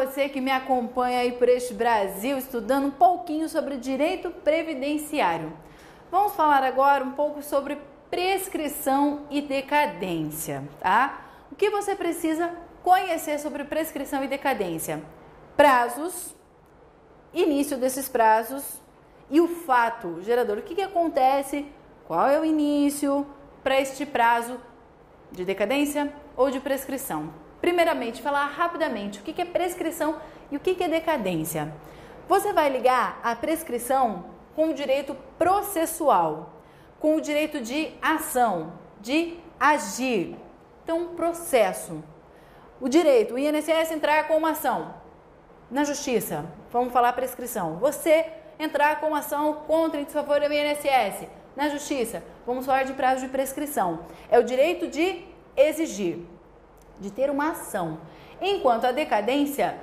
você que me acompanha aí por este Brasil, estudando um pouquinho sobre direito previdenciário. Vamos falar agora um pouco sobre prescrição e decadência, tá? O que você precisa conhecer sobre prescrição e decadência? Prazos, início desses prazos e o fato gerador. O que acontece? Qual é o início para este prazo de decadência ou de prescrição? Primeiramente, falar rapidamente o que é prescrição e o que é decadência. Você vai ligar a prescrição com o direito processual, com o direito de ação, de agir. Então, processo. O direito, o INSS entrar com uma ação na justiça, vamos falar prescrição. Você entrar com uma ação contra em desfavor do INSS na justiça, vamos falar de prazo de prescrição. É o direito de exigir, de ter uma ação. Enquanto a decadência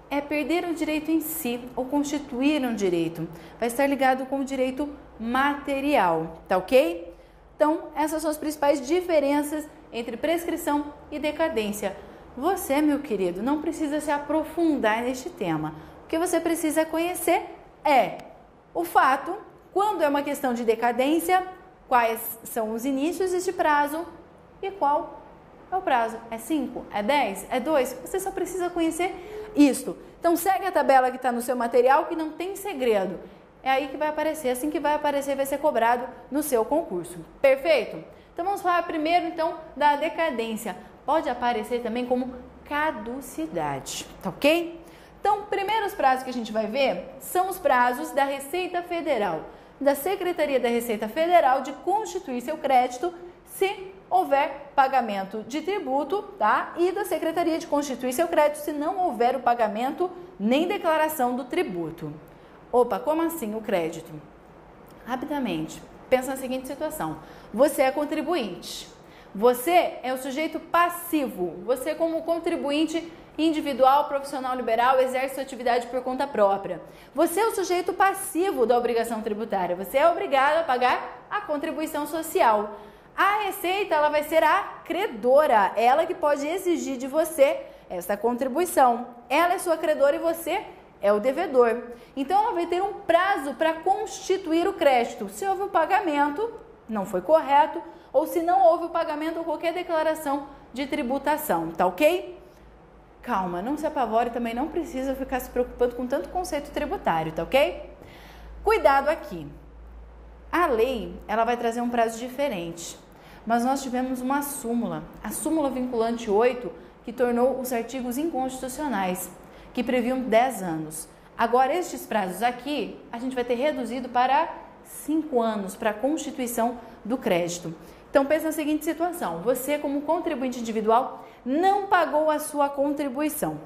é perder o direito em si ou constituir um direito. Vai estar ligado com o direito material, tá ok? Então, essas são as principais diferenças entre prescrição e decadência. Você, meu querido, não precisa se aprofundar neste tema. O que você precisa conhecer é o fato, quando é uma questão de decadência, quais são os inícios deste prazo e qual é o prazo. É 5? É 10? É 2? Você só precisa conhecer isto. Então, segue a tabela que está no seu material, que não tem segredo. É aí que vai aparecer. Assim que vai aparecer, vai ser cobrado no seu concurso. Perfeito? Então, vamos falar primeiro, então, da decadência. Pode aparecer também como caducidade, tá ok? Então, primeiros prazos que a gente vai ver são os prazos da Receita Federal, da Secretaria da Receita Federal de constituir seu crédito se houver pagamento de tributo, tá? E da Secretaria de constituir seu crédito se não houver o pagamento nem declaração do tributo. Opa, como assim o crédito? Rapidamente, pensa na seguinte situação. Você é contribuinte. Você é o sujeito passivo. Você, como contribuinte individual, profissional liberal, exerce sua atividade por conta própria. Você é o sujeito passivo da obrigação tributária. Você é obrigado a pagar a contribuição social. A Receita, ela vai ser a credora, ela que pode exigir de você essa contribuição. Ela é sua credora e você é o devedor. Então, ela vai ter um prazo para constituir o crédito. Se houve o pagamento, não foi correto, ou se não houve o pagamento ou qualquer declaração de tributação, tá ok? Calma, não se apavore, também não precisa ficar se preocupando com tanto conceito tributário, tá ok? Cuidado aqui. A lei, ela vai trazer um prazo diferente, mas nós tivemos uma súmula, a súmula vinculante 8, que tornou os artigos inconstitucionais, que previam 10 anos. Agora, estes prazos aqui, a gente vai ter reduzido para 5 anos para a constituição do crédito. Então, pensa na seguinte situação, você como contribuinte individual não pagou a sua contribuição.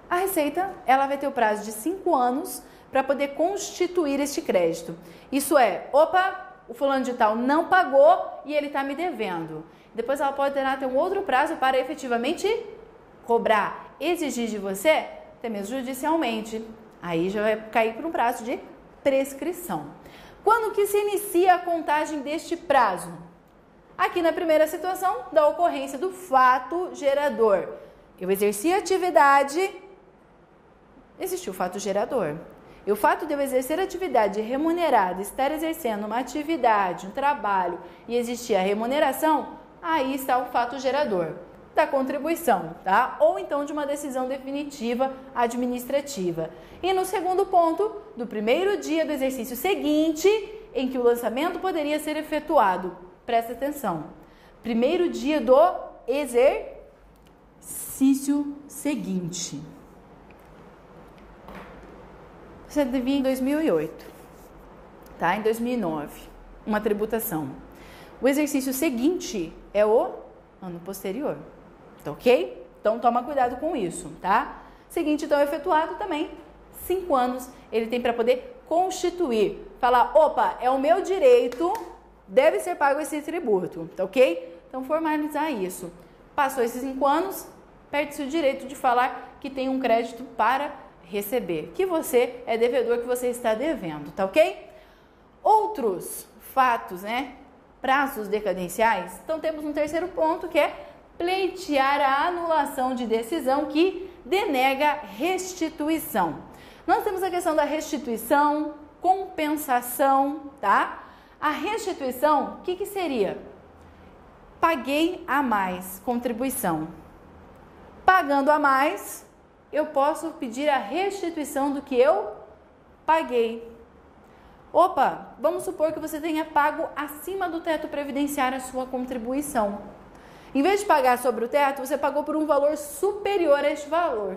A Receita, ela vai ter o prazo de 5 anos para poder constituir este crédito. Isso é, opa, o fulano de tal não pagou e ele está me devendo. Depois ela pode ter um outro prazo para efetivamente cobrar, exigir de você, até mesmo judicialmente. Aí já vai cair para um prazo de prescrição. Quando que se inicia a contagem deste prazo? Aqui na primeira situação da ocorrência do fato gerador. Eu exerci a atividade, existiu o fato gerador. E o fato de eu exercer atividade remunerada, estar exercendo uma atividade, um trabalho e existir a remuneração, aí está o fato gerador da contribuição, tá? Ou então de uma decisão definitiva administrativa. E no segundo ponto, do primeiro dia do exercício seguinte, em que o lançamento poderia ser efetuado. Presta atenção. Primeiro dia do exercício seguinte. Você devia em 2008, tá? Em 2009, uma tributação. O exercício seguinte é o ano posterior, tá ok? Então, toma cuidado com isso, tá? Seguinte, então, efetuado também, 5 anos ele tem para poder constituir. Falar, opa, é o meu direito, deve ser pago esse tributo, tá ok? Então, formalizar isso. Passou esses 5 anos, perde-se o direito de falar que tem um crédito para receber, que você é devedor, que você está devendo, tá ok? Outros fatos, né? Prazos decadenciais. Então, temos um terceiro ponto que é pleitear a anulação de decisão que denega restituição. Nós temos a questão da restituição, compensação, tá? A restituição, o que seria? Paguei a mais, contribuição. Pagando a mais, eu posso pedir a restituição do que eu paguei. Opa, vamos supor que você tenha pago acima do teto previdenciário a sua contribuição. Em vez de pagar sobre o teto, você pagou por um valor superior a este valor.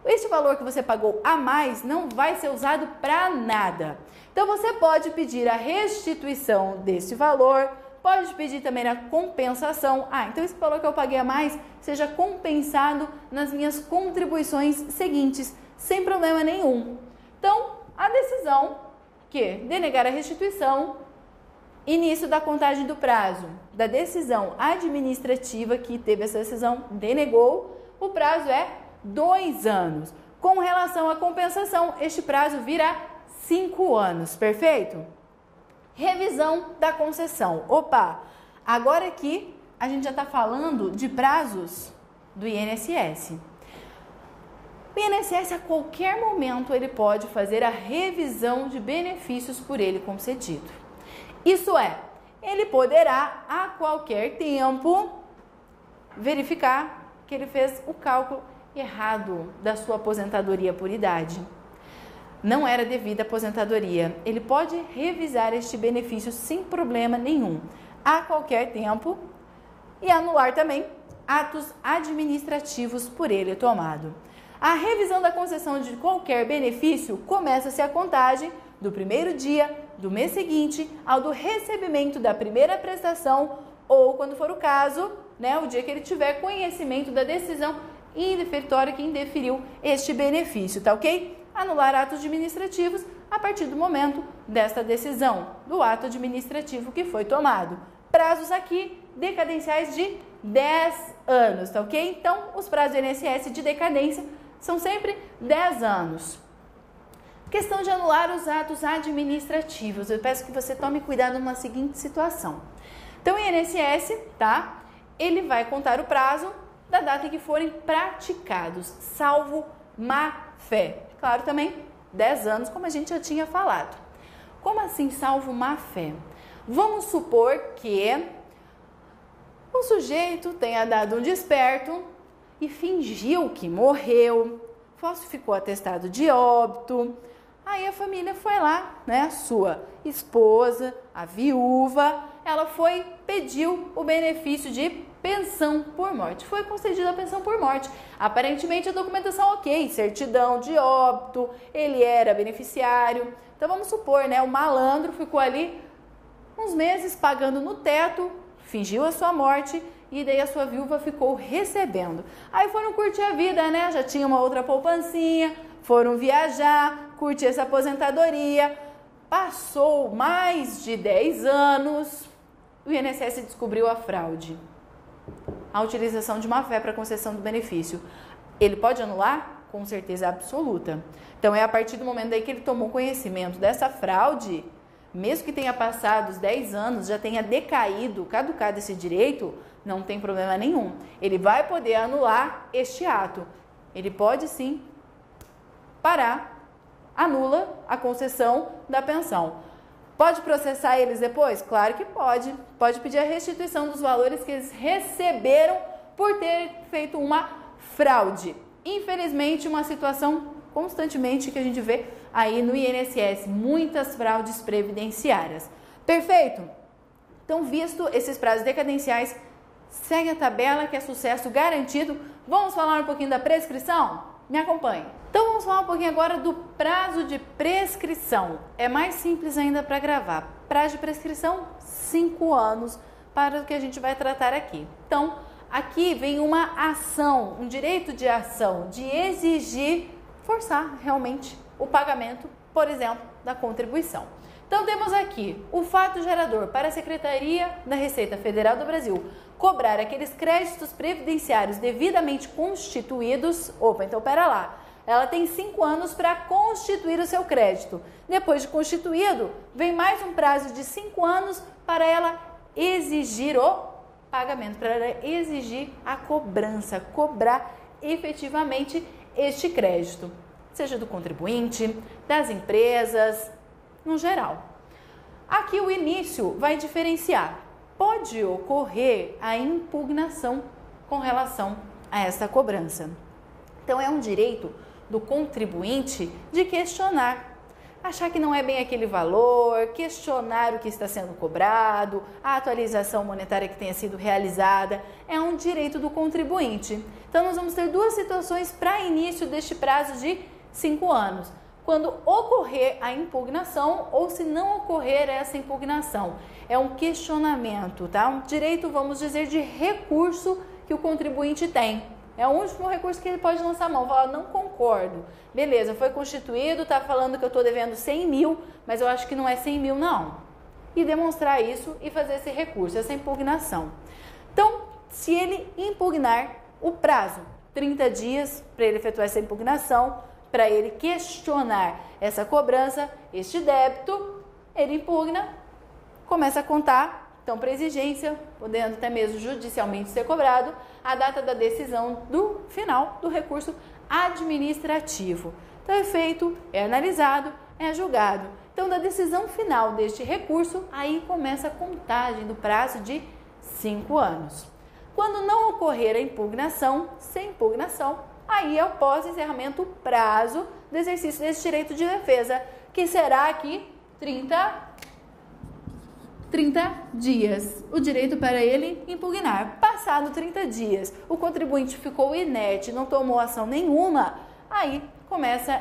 Este valor que você pagou a mais não vai ser usado para nada. Então, você pode pedir a restituição desse valor, pode pedir também a compensação. Então esse valor que eu paguei a mais seja compensado nas minhas contribuições seguintes, sem problema nenhum. Então, a decisão que denegar a restituição, início da contagem do prazo da decisão administrativa que teve essa decisão, denegou, o prazo é 2 anos. Com relação à compensação, este prazo vira 5 anos, perfeito? Revisão da concessão. Opa, agora aqui a gente já está falando de prazos do INSS. O INSS, a qualquer momento, ele pode fazer a revisão de benefícios por ele concedido. Isso é, ele poderá, a qualquer tempo, verificar que ele fez o cálculo errado da sua aposentadoria por idade. Não era devida a aposentadoria. Ele pode revisar este benefício sem problema nenhum, a qualquer tempo, e anular também atos administrativos por ele tomado. A revisão da concessão de qualquer benefício começa-se a contagem do primeiro dia do mês seguinte ao do recebimento da primeira prestação ou, quando for o caso, o dia que ele tiver conhecimento da decisão indeferitória que indeferiu este benefício, tá ok? Anular atos administrativos a partir do momento desta decisão, do ato administrativo que foi tomado. Prazos aqui decadenciais de 10 anos, tá ok? Então, os prazos do INSS de decadência são sempre 10 anos. Questão de anular os atos administrativos. Eu peço que você tome cuidado numa seguinte situação. Então, o INSS, tá? Ele vai contar o prazo da data em que forem praticados, salvo má-fé. Claro, também 10 anos, como a gente já tinha falado. Como assim, salvo má-fé? Vamos supor que o sujeito tenha dado um desperto e fingiu que morreu, falsificou atestado de óbito. Aí a família foi lá, a sua esposa, a viúva, ela pediu o benefício de pensão por morte. Foi concedida a pensão por morte. Aparentemente a documentação ok, certidão de óbito, ele era beneficiário. Então vamos supor, o malandro ficou ali uns meses pagando no teto, fingiu a sua morte e daí a sua viúva ficou recebendo. Aí foram curtir a vida, já tinha uma outra poupancinha, foram viajar, curtir essa aposentadoria. Passou mais de 10 anos, o INSS descobriu a fraude. A utilização de má-fé para concessão do benefício. Ele pode anular? Com certeza absoluta. Então, é a partir do momento aí que ele tomou conhecimento dessa fraude, mesmo que tenha passado os 10 anos, já tenha decaído, caducado esse direito, não tem problema nenhum. Ele vai poder anular este ato. Ele pode sim parar, anula a concessão da pensão. Pode processar eles depois? Claro que pode. Pode pedir a restituição dos valores que eles receberam por ter feito uma fraude. Infelizmente, uma situação constantemente que a gente vê aí no INSS, muitas fraudes previdenciárias. Perfeito? Então, visto esses prazos decadenciais, segue a tabela que é sucesso garantido. Vamos falar um pouquinho da prescrição? Me acompanhe. Então vamos falar um pouquinho agora do prazo de prescrição. É mais simples ainda para gravar. Prazo de prescrição, 5 anos para o que a gente vai tratar aqui. Então, aqui vem uma ação, um direito de ação, de exigir, forçar realmente o pagamento, por exemplo, da contribuição. Então temos aqui o fato gerador para a Secretaria da Receita Federal do Brasil cobrar aqueles créditos previdenciários devidamente constituídos. Opa, então pera lá. Ela tem 5 anos para constituir o seu crédito. Depois de constituído, vem mais um prazo de 5 anos para ela exigir o pagamento, para ela exigir a cobrança, cobrar efetivamente este crédito, seja do contribuinte, das empresas, no geral. Aqui o início vai diferenciar. Pode ocorrer a impugnação com relação a esta cobrança. Então, é um direito do contribuinte de questionar, achar que não é bem aquele valor, questionar o que está sendo cobrado, a atualização monetária que tenha sido realizada, é um direito do contribuinte. Então, nós vamos ter duas situações para início deste prazo de 5 anos. Quando ocorrer a impugnação ou se não ocorrer essa impugnação. É um questionamento, tá? Um direito, vamos dizer, de recurso que o contribuinte tem. É o último recurso que ele pode lançar a mão. Falar, não concordo. Beleza, foi constituído, tá falando que eu estou devendo 100 mil, mas eu acho que não é 100 mil, não. E demonstrar isso e fazer esse recurso, essa impugnação. Então, se ele impugnar o prazo, 30 dias para ele efetuar essa impugnação, para ele questionar essa cobrança, este débito, ele impugna, começa a contar, então para exigência, podendo até mesmo judicialmente ser cobrado, a data da decisão do final do recurso administrativo. Então é feito, é analisado, é julgado. Então da decisão final deste recurso, aí começa a contagem do prazo de 5 anos. Quando não ocorrer a impugnação, sem impugnação, aí é o pós-encerramento prazo do exercício desse direito de defesa, que será aqui 30 dias. O direito para ele impugnar. Passado 30 dias, o contribuinte ficou inerte, não tomou ação nenhuma, aí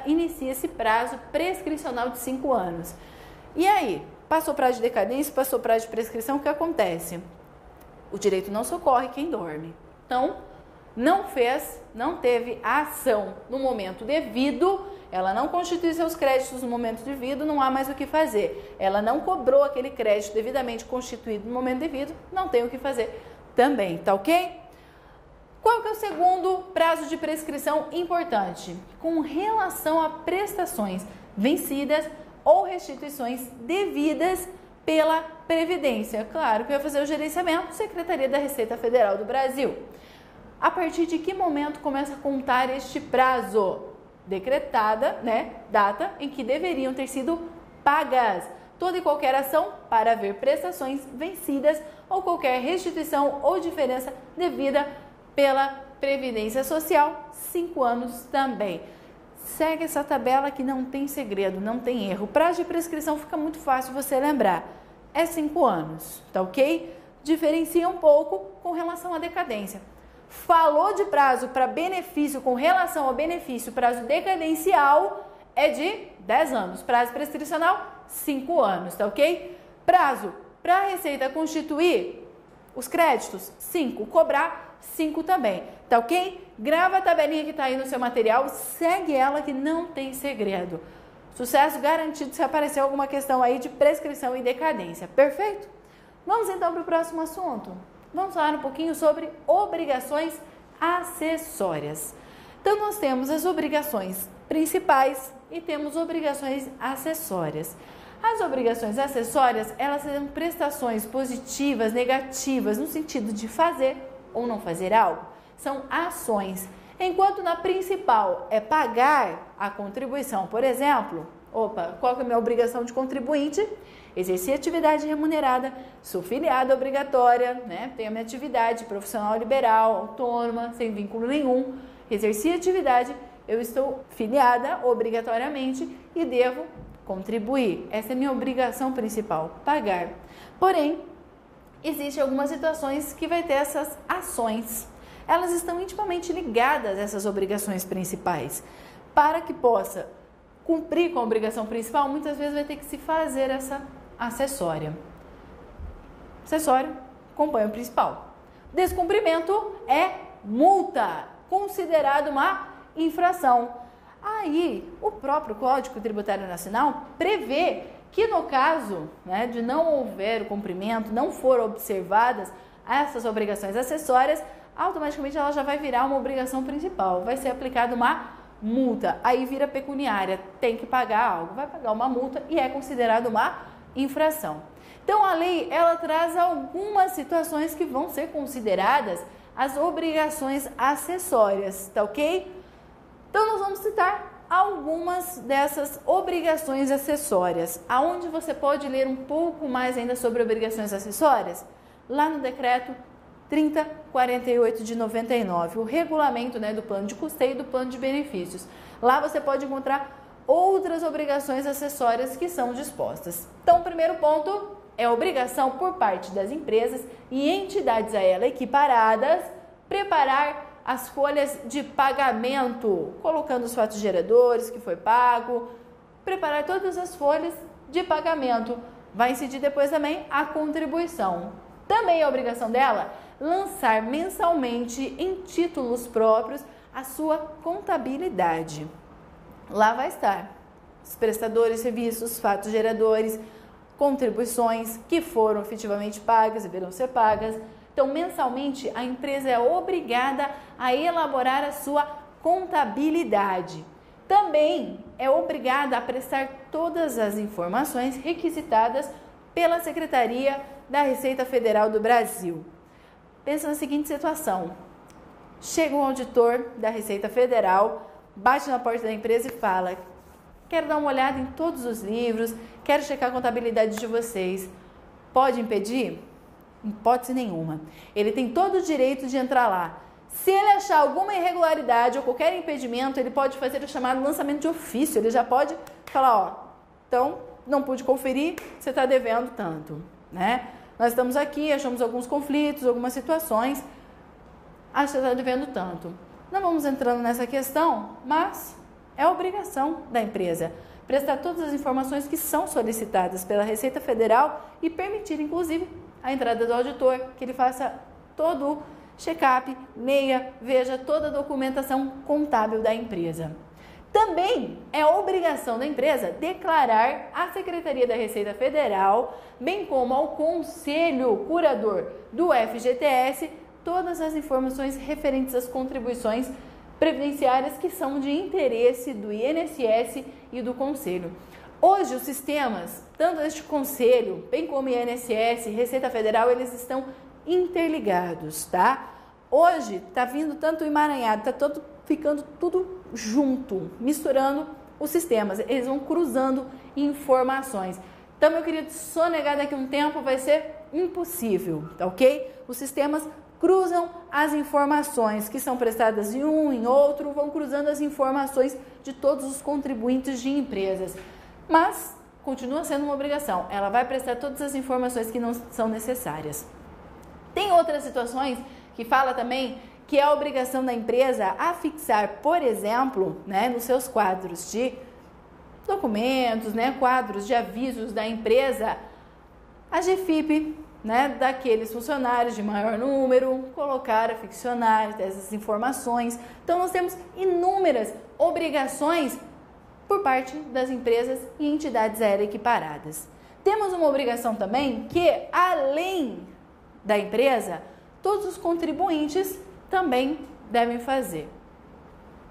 inicia esse prazo prescricional de 5 anos. E aí, passou prazo de decadência, passou prazo de prescrição, o que acontece? O direito não socorre quem dorme. Então, não teve a ação no momento devido, ela não constitui seus créditos no momento devido, não há mais o que fazer. Ela não cobrou aquele crédito devidamente constituído no momento devido, não tem o que fazer também, tá ok? Qual que é o segundo prazo de prescrição importante? Com relação a prestações vencidas ou restituições devidas pela Previdência. Claro que vai fazer o gerenciamento, Secretaria da Receita Federal do Brasil. A partir de que momento começa a contar este prazo? Decretada, data em que deveriam ter sido pagas toda e qualquer ação para haver prestações vencidas ou qualquer restituição ou diferença devida pela Previdência Social, 5 anos também. Segue essa tabela que não tem segredo, não tem erro. O prazo de prescrição fica muito fácil você lembrar. É 5 anos, tá ok? Diferencia um pouco com relação à decadência. Falou de prazo para benefício, com relação ao benefício, prazo decadencial é de 10 anos. Prazo prescricional, 5 anos, tá ok? Prazo para a Receita constituir os créditos, 5. Cobrar, 5 também, tá ok? Grava a tabelinha que está aí no seu material, segue ela que não tem segredo. Sucesso garantido se aparecer alguma questão aí de prescrição e decadência, perfeito? Vamos então para o próximo assunto. Vamos falar um pouquinho sobre obrigações acessórias. Então, nós temos as obrigações principais e temos obrigações acessórias. As obrigações acessórias, elas são prestações positivas, negativas, no sentido de fazer ou não fazer algo. São ações. Enquanto na principal é pagar a contribuição, por exemplo, qual que é a minha obrigação de contribuinte? Exercer atividade remunerada, sou filiada obrigatória, tenho a minha atividade profissional liberal, autônoma, sem vínculo nenhum, exerci atividade, eu estou filiada obrigatoriamente e devo contribuir. Essa é a minha obrigação principal, pagar. Porém, existem algumas situações que vai ter essas ações. Elas estão intimamente ligadas a essas obrigações principais. Para que possa cumprir com a obrigação principal, muitas vezes vai ter que se fazer essa acessória. Acessório acompanha o principal. Descumprimento é multa, considerado uma infração. Aí, o próprio Código Tributário Nacional prevê que no caso de não houver o cumprimento, não foram observadas essas obrigações acessórias, automaticamente ela já vai virar uma obrigação principal, vai ser aplicada uma multa, aí vira pecuniária, tem que pagar algo, vai pagar uma multa e é considerado uma infração. Então a lei, ela traz algumas situações que vão ser consideradas as obrigações acessórias, tá ok? Então nós vamos citar algumas dessas obrigações acessórias. Aonde você pode ler um pouco mais ainda sobre obrigações acessórias? Lá no decreto 3048 de 99, o regulamento, né, do plano de custeio e do plano de benefícios. Lá você pode encontrar outras obrigações acessórias que são dispostas. Então, o primeiro ponto é a obrigação por parte das empresas e entidades a ela equiparadas preparar as folhas de pagamento, colocando os fatos geradores que foi pago, preparar todas as folhas de pagamento. Vai incidir depois também a contribuição. Também é obrigação dela lançar mensalmente em títulos próprios a sua contabilidade. Lá vai estar os prestadores de serviços, fatos geradores, contribuições que foram efetivamente pagas e deverão ser pagas. Então, mensalmente, a empresa é obrigada a elaborar a sua contabilidade. Também é obrigada a prestar todas as informações requisitadas pela Secretaria da Receita Federal do Brasil. Pensa na seguinte situação: chega um auditor da Receita Federal, bate na porta da empresa e fala: quero dar uma olhada em todos os livros, quero checar a contabilidade de vocês. Pode impedir? Hipótese nenhuma. Ele tem todo o direito de entrar lá. Se ele achar alguma irregularidade ou qualquer impedimento, ele pode fazer o chamado lançamento de ofício. Ele já pode falar: ó, então não pude conferir, você está devendo tanto, né? Nós estamos aqui, achamos alguns conflitos, algumas situações, acho que você está devendo tanto. Não vamos entrando nessa questão, mas é obrigação da empresa prestar todas as informações que são solicitadas pela Receita Federal e permitir, inclusive, a entrada do auditor, que ele faça todo o check-up, leia, veja toda a documentação contábil da empresa. Também é obrigação da empresa declarar à Secretaria da Receita Federal, bem como ao Conselho Curador do FGTS, todas as informações referentes às contribuições previdenciárias que são de interesse do INSS e do Conselho. Hoje, os sistemas, tanto este Conselho, bem como INSS e Receita Federal, eles estão interligados, tá? Hoje, tá vindo tanto emaranhado, tá ficando tudo junto, misturando os sistemas. Eles vão cruzando informações. Então, meu querido, sonegar daqui a um tempo vai ser impossível, tá ok? Os sistemas cruzam as informações que são prestadas em um, em outro, vão cruzando as informações de todos os contribuintes de empresas. Mas continua sendo uma obrigação, ela vai prestar todas as informações que não são necessárias. Tem outras situações que fala também que é a obrigação da empresa a fixar, por exemplo, né, nos seus quadros de documentos, né, quadros de avisos da empresa, a GFIP, né, daqueles funcionários de maior número, colocar, ficcionar essas informações. Então, nós temos inúmeras obrigações por parte das empresas e entidades aéreas equiparadas. Temos uma obrigação também que, além da empresa, todos os contribuintes também devem fazer: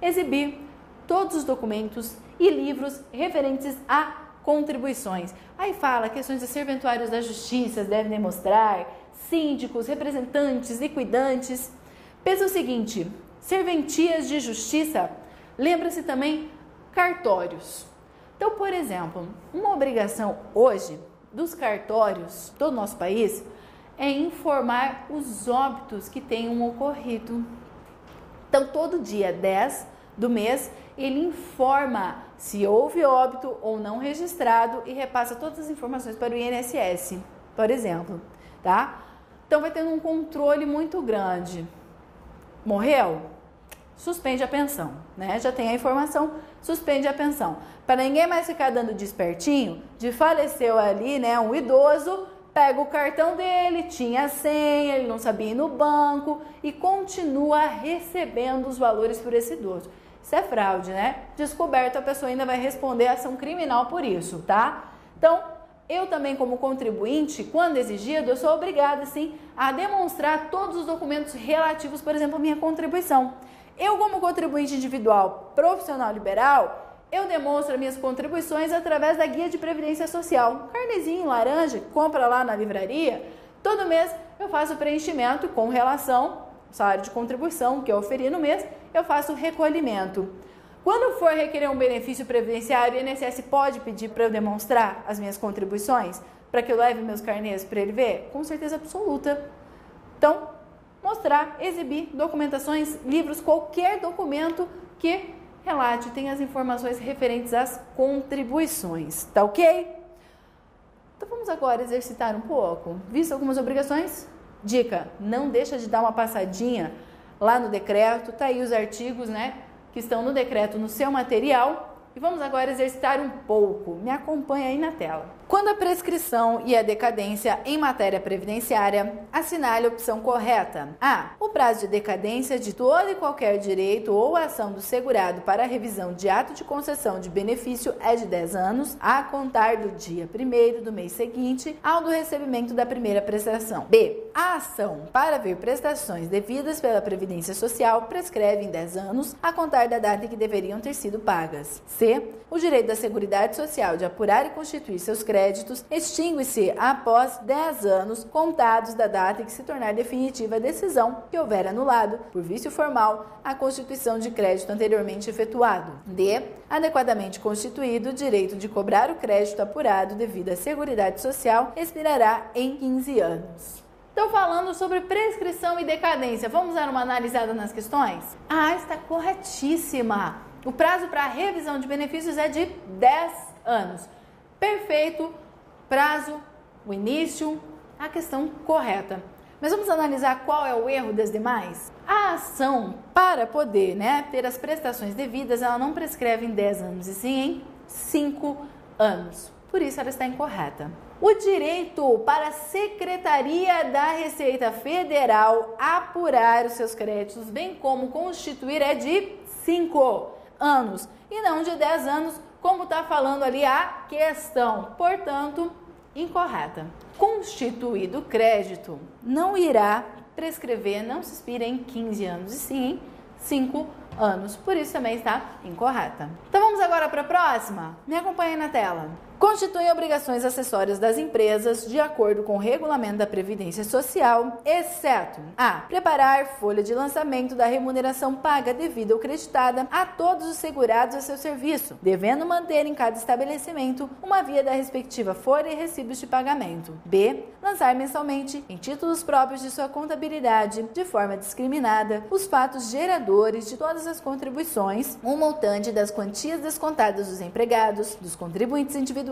exibir todos os documentos e livros referentes a contribuições. Aí fala, questões de serventuários da justiça devem demonstrar, síndicos, representantes, liquidantes. Pensa o seguinte: serventias de justiça, lembra-se também cartórios. Então, por exemplo, uma obrigação hoje dos cartórios do nosso país é informar os óbitos que tenham ocorrido. Então, todo dia 10 do mês, ele informa se houve óbito ou não registrado e repassa todas as informações para o INSS, por exemplo, tá? Então, vai tendo um controle muito grande. Morreu? Suspende a pensão, né? Já tem a informação, suspende a pensão. Para ninguém mais ficar dando despertinho de faleceu ali, né, um idoso, pega o cartão dele, tinha a senha, ele não sabia ir no banco e continua recebendo os valores por esse idoso. Isso é fraude, né? Descoberto, a pessoa ainda vai responder a ação criminal por isso, tá? Então, eu também, como contribuinte, quando exigido, eu sou obrigada, sim, a demonstrar todos os documentos relativos, por exemplo, à minha contribuição. Eu, como contribuinte individual profissional liberal, eu demonstro minhas contribuições através da guia de previdência social. Carnezinho laranja, compra lá na livraria. Todo mês eu faço o preenchimento com relação salário de contribuição que eu oferi no mês, eu faço o recolhimento. Quando for requerer um benefício previdenciário, o INSS pode pedir para eu demonstrar as minhas contribuições, para que eu leve meus carnês para ele ver? Com certeza absoluta. Então, mostrar, exibir documentações, livros, qualquer documento que relate, tenha as informações referentes às contribuições, tá ok? Então vamos agora exercitar um pouco. Visto algumas obrigações? Dica, não deixa de dar uma passadinha lá no decreto, tá aí os artigos, né, que estão no decreto no seu material. E vamos agora exercitar um pouco. Me acompanha aí na tela. Quando a prescrição e a decadência em matéria previdenciária, assinale a opção correta. A. O prazo de decadência de todo e qualquer direito ou ação do segurado para a revisão de ato de concessão de benefício é de 10 anos, a contar do dia 1º do mês seguinte ao do recebimento da primeira prestação. B. A ação para ver prestações devidas pela Previdência Social prescreve em 10 anos, a contar da data em que deveriam ter sido pagas. C. O direito da Seguridade Social de apurar e constituir seus créditos extingue-se após 10 anos contados da data em que se tornar definitiva a decisão que houver anulado, por vício formal, a constituição de crédito anteriormente efetuado. D. Adequadamente constituído, o direito de cobrar o crédito apurado devido à Seguridade Social expirará em 15 anos. Estou falando sobre prescrição e decadência. Vamos dar uma analisada nas questões? Está corretíssima. O prazo para a revisão de benefícios é de 10 anos. Perfeito, prazo, o início, a questão correta. Mas vamos analisar qual é o erro das demais? A ação, para poder ter as prestações devidas, ela não prescreve em 10 anos, e sim em 5 anos. Por isso ela está incorreta. O direito para a Secretaria da Receita Federal apurar os seus créditos, bem como constituir, é de 5 anos e não de 10 anos, como está falando ali a questão. Portanto, incorreta. Constituído o crédito, não irá prescrever, não se expira em 15 anos, e sim em 5 anos. Por isso também está incorreta. Então vamos agora para a próxima? Me acompanhe na tela. Constituem obrigações acessórias das empresas de acordo com o regulamento da Previdência Social, exceto a. Preparar folha de lançamento da remuneração paga devida ou creditada a todos os segurados a seu serviço, devendo manter em cada estabelecimento uma via da respectiva folha e recibos de pagamento. B. Lançar mensalmente, em títulos próprios de sua contabilidade, de forma discriminada, os fatos geradores de todas as contribuições, um montante das quantias descontadas dos empregados, dos contribuintes individuais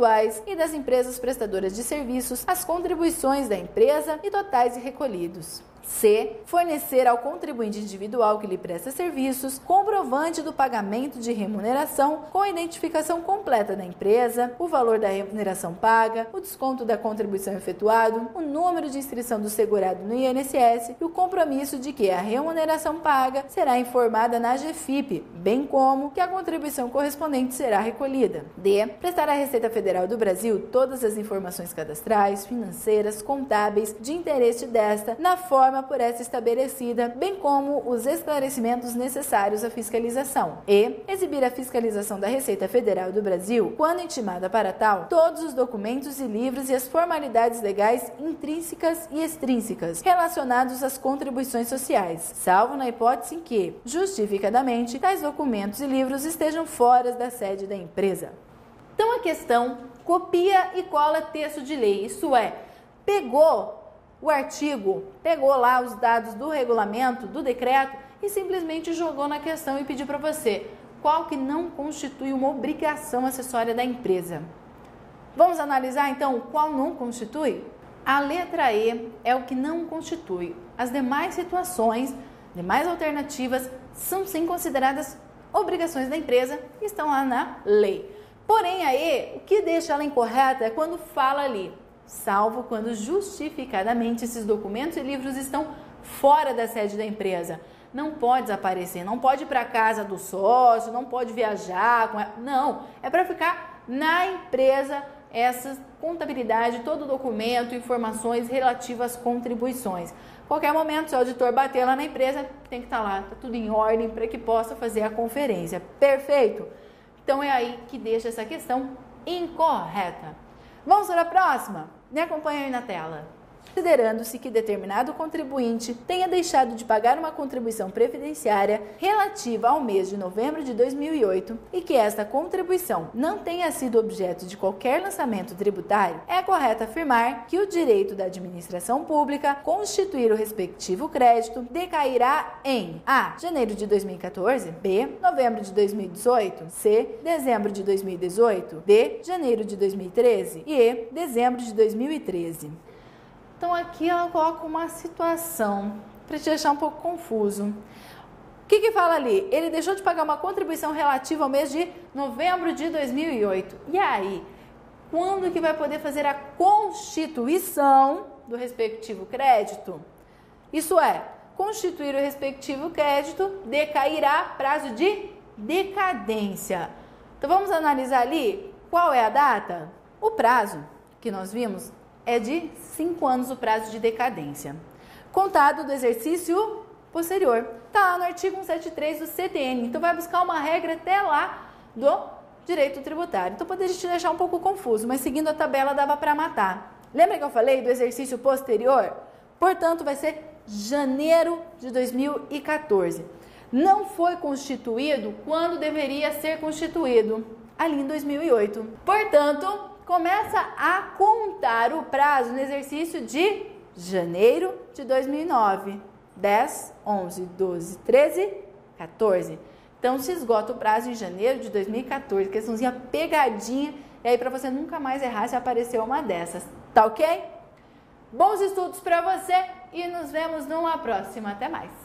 e das empresas prestadoras de serviços, as contribuições da empresa e totais e recolhidos. C. Fornecer ao contribuinte individual que lhe presta serviços comprovante do pagamento de remuneração com a identificação completa da empresa, o valor da remuneração paga, o desconto da contribuição efetuado, o número de inscrição do segurado no INSS e o compromisso de que a remuneração paga será informada na GFIP, bem como que a contribuição correspondente será recolhida. D. Prestar à Receita Federal do Brasil todas as informações cadastrais, financeiras, contábeis de interesse desta na forma por essa estabelecida, bem como os esclarecimentos necessários à fiscalização. E exibir à fiscalização da Receita Federal do Brasil, quando intimada para tal, todos os documentos e livros e as formalidades legais intrínsecas e extrínsecas relacionados às contribuições sociais, salvo na hipótese em que, justificadamente, tais documentos e livros estejam fora da sede da empresa. Então a questão copia e cola texto de lei, isso é, pegou o artigo, pegou lá os dados do regulamento, do decreto e simplesmente jogou na questão e pediu para você qual que não constitui uma obrigação acessória da empresa. Vamos analisar então qual não constitui? A letra E é o que não constitui. As demais situações, demais alternativas são sim consideradas obrigações da empresa e estão lá na lei. Porém a E, o que deixa ela incorreta é quando fala ali, salvo quando justificadamente esses documentos e livros estão fora da sede da empresa. Não pode desaparecer, não pode ir para a casa do sócio, não pode viajar com ela. Não, é para ficar na empresa essa contabilidade, todo documento, informações relativas às contribuições. Qualquer momento, se o auditor bater lá na empresa, tem que estar lá, está tudo em ordem para que possa fazer a conferência. Perfeito? Então é aí que deixa essa questão incorreta. Vamos para a próxima? Me acompanha aí na tela. considerando-se que determinado contribuinte tenha deixado de pagar uma contribuição previdenciária relativa ao mês de novembro de 2008 e que esta contribuição não tenha sido objeto de qualquer lançamento tributário, é correto afirmar que o direito da administração pública constituir o respectivo crédito decairá em a. janeiro de 2014, b. novembro de 2018, c. dezembro de 2018, d. janeiro de 2013 e e. dezembro de 2013. Então aqui ela coloca uma situação para te deixar um pouco confuso. O que fala ali? Ele deixou de pagar uma contribuição relativa ao mês de novembro de 2008. E aí, quando que vai poder fazer a constituição do respectivo crédito? Isso é, constituir o respectivo crédito decairá prazo de decadência. Então vamos analisar ali qual é a data? O prazo que nós vimos é de 5 anos o prazo de decadência, contado do exercício posterior. Está lá no artigo 173 do CTN, então vai buscar uma regra até lá do direito tributário. Então poderia te deixar um pouco confuso, mas seguindo a tabela dava para matar. Lembra que eu falei do exercício posterior? Portanto, vai ser janeiro de 2014. Não foi constituído quando deveria ser constituído, ali em 2008. Portanto, começa a contar o prazo no exercício de janeiro de 2009. 10, 11, 12, 13, 14. Então, se esgota o prazo em janeiro de 2014. Questãozinha pegadinha. E aí, para você nunca mais errar se aparecer uma dessas. Tá ok? Bons estudos para você e nos vemos numa próxima. Até mais.